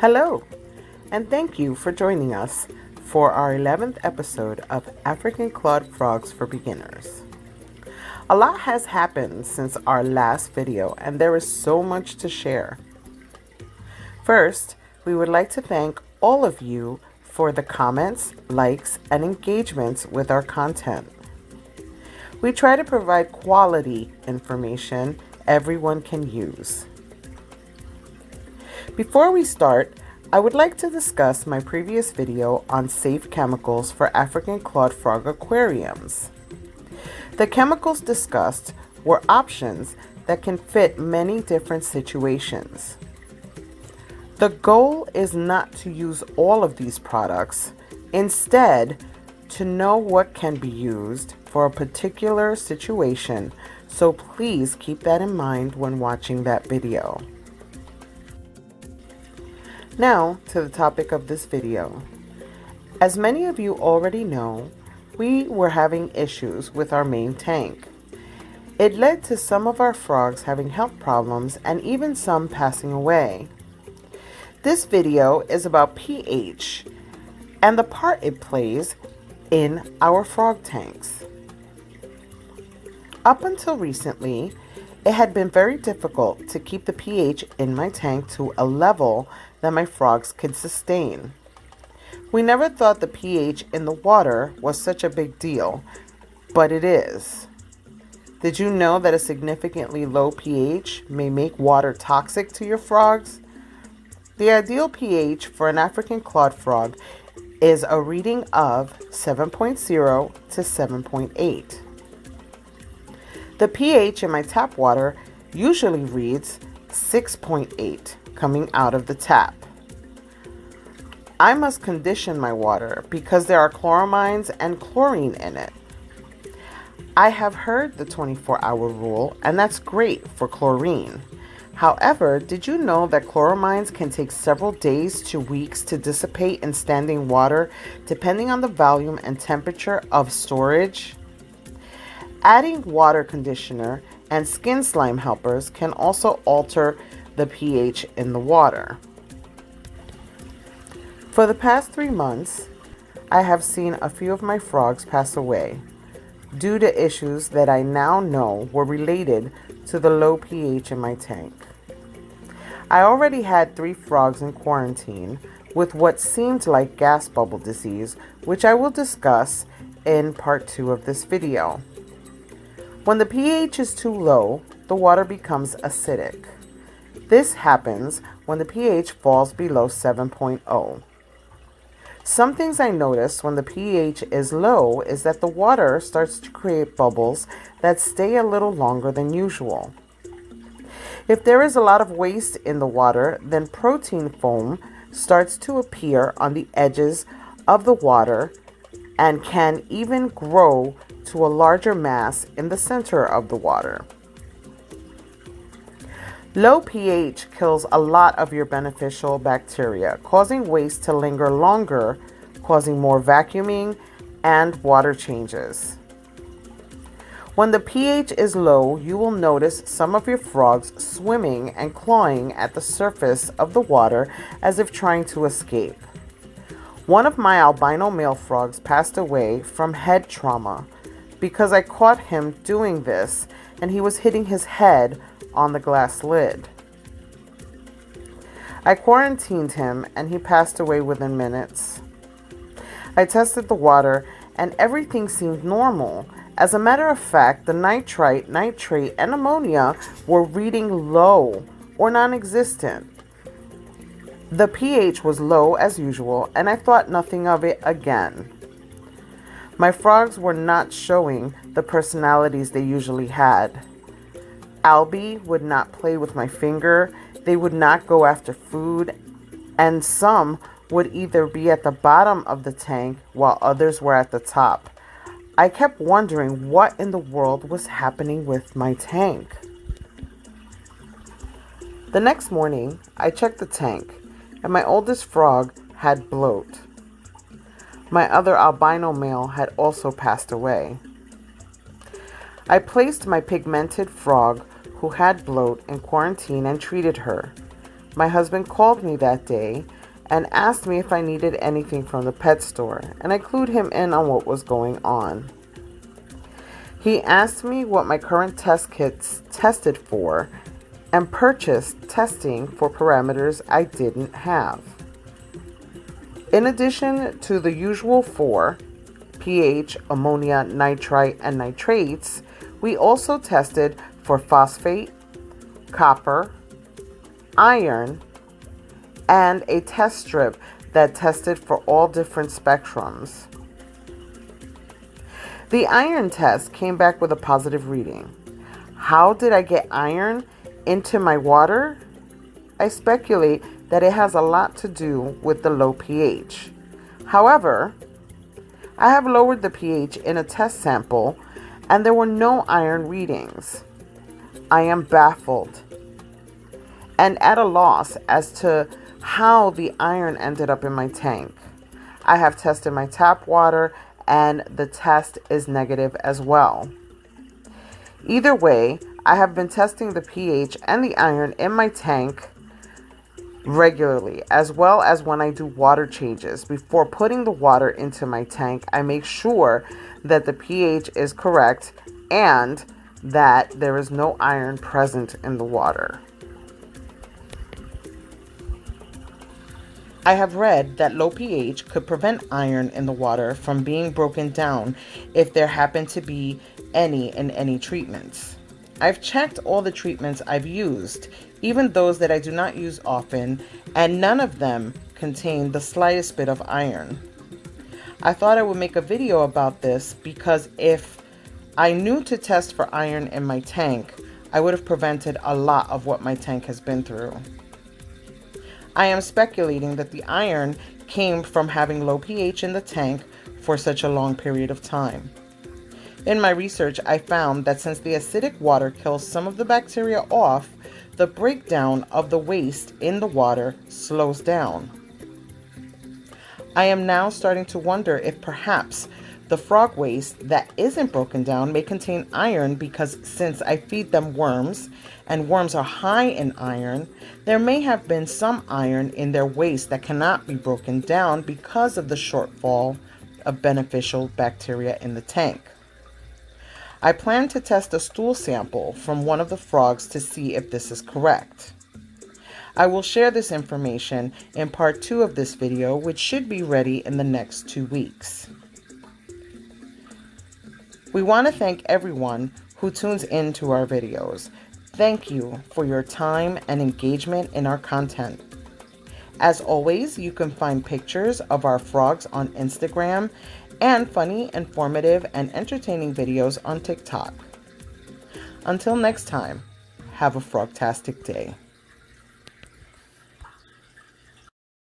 Hello, and thank you for joining us for our 11th episode of African Clawed Frogs for Beginners. A lot has happened since our last video, and there is so much to share. First, we would like to thank all of you for the comments, likes, and engagements with our content. We try to provide quality information everyone can use. Before we start, I would like to discuss my previous video on safe chemicals for African clawed frog aquariums. The chemicals discussed were options that can fit many different situations. The goal is not to use all of these products, instead, to know what can be used for a particular situation, so please keep that in mind when watching that video. Now to the topic of this video. As many of you already know, we were having issues with our main tank. It led to some of our frogs having health problems and even some passing away. This video is about pH and the part it plays in our frog tanks. Up until recently, it had been very difficult to keep the pH in my tank to a level that my frogs could sustain. We never thought the pH in the water was such a big deal, but it is. Did you know that a significantly low pH may make water toxic to your frogs? The ideal pH for an African clawed frog is a reading of 7.0 to 7.8. The pH in my tap water usually reads 6.8 coming out of the tap. I must condition my water because there are chloramines and chlorine in it. I have heard the 24-hour rule, and that's great for chlorine. However, did you know that chloramines can take several days to weeks to dissipate in standing water depending on the volume and temperature of storage? Adding water conditioner and skin slime helpers can also alter the pH in the water. For the past 3 months, I have seen a few of my frogs pass away due to issues that I now know were related to the low pH in my tank. I already had 3 frogs in quarantine with what seemed like gas bubble disease, which I will discuss in part 2 of this video. When the pH is too low, the water becomes acidic. This happens when the pH falls below 7.0. Some things I notice when the pH is low is that the water starts to create bubbles that stay a little longer than usual. If there is a lot of waste in the water, then protein foam starts to appear on the edges of the water and can even grow to a larger mass in the center of the water. Low pH kills a lot of your beneficial bacteria, causing waste to linger longer, causing more vacuuming and water changes. When the pH is low, you will notice some of your frogs swimming and clawing at the surface of the water as if trying to escape. One of my albino male frogs passed away from head trauma because I caught him doing this and he was hitting his head on the glass lid. I quarantined him and he passed away within minutes. I tested the water and everything seemed normal. As a matter of fact, the nitrite, nitrate, and ammonia were reading low or non-existent. The pH was low as usual and I thought nothing of it again. My frogs were not showing the personalities they usually had. Albie would not play with my finger, they would not go after food, and some would either be at the bottom of the tank while others were at the top. I kept wondering what in the world was happening with my tank. The next morning, I checked the tank, and my oldest frog had bloat. My other albino male had also passed away. I placed my pigmented frog who had bloat in quarantine and treated her. My husband called me that day and asked me if I needed anything from the pet store, and I clued him in on what was going on. He asked me what my current test kits tested for and purchased testing for parameters I didn't have. In addition to the usual four, pH, ammonia, nitrite, and nitrates, we also tested for phosphate, copper, iron, and a test strip that tested for all different spectrums. The iron test came back with a positive reading. How did I get iron into my water? I speculate that it has a lot to do with the low pH. However, I have lowered the pH in a test sample and there were no iron readings. I am baffled and at a loss as to how the iron ended up in my tank. I have tested my tap water and the test is negative as well. Either way, I have been testing the pH and the iron in my tank regularly, as well as when I do water changes. Before putting the water into my tank, I make sure that the pH is correct and that there is no iron present in the water. I have read that low pH could prevent iron in the water from being broken down if there happen to be any in any treatments. I've checked all the treatments I've used, even those that I do not use often, and none of them contain the slightest bit of iron. I thought I would make a video about this because if I knew to test for iron in my tank, I would have prevented a lot of what my tank has been through. I am speculating that the iron came from having low pH in the tank for such a long period of time. In my research, I found that since the acidic water kills some of the bacteria off, the breakdown of the waste in the water slows down. I am now starting to wonder if perhaps the frog waste that isn't broken down may contain iron because since I feed them worms and worms are high in iron, there may have been some iron in their waste that cannot be broken down because of the shortfall of beneficial bacteria in the tank. I plan to test a stool sample from one of the frogs to see if this is correct. I will share this information in part 2 of this video, which should be ready in the next 2 weeks. We want to thank everyone who tunes in to our videos. Thank you for your time and engagement in our content. As always, you can find pictures of our frogs on Instagram and funny, informative, and entertaining videos on TikTok. Until next time, have a frogtastic day.